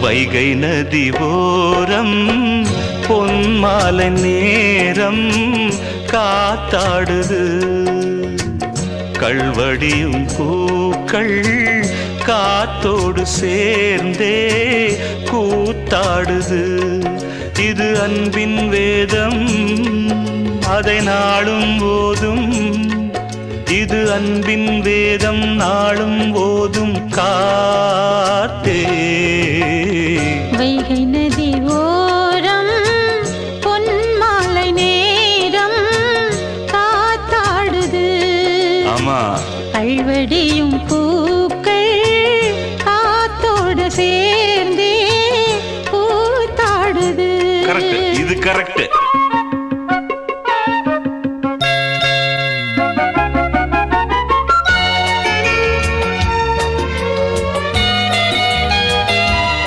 வைகை நதி ஓரம் பொன்மாலை நேரம் காத்தாடுது. கள்வடியும் பூக்கள் காத்தோடு சேர்ந்தே கூத்தாடுது. இது அன்பின் வேதம், அதை நாளும் ஓதும். இது அன்பின் வேதம், நாளும் ஓதும் காத்தே. வைகை நதி ஓரம் பொன்மாலை நேரம் காத்தாடுது. ஆமா, கள்வடியும் பூக்கள் காத்தோடு சேர்ந்தே கூத்தாடுது. கரெக்ட், இது கரெக்ட்.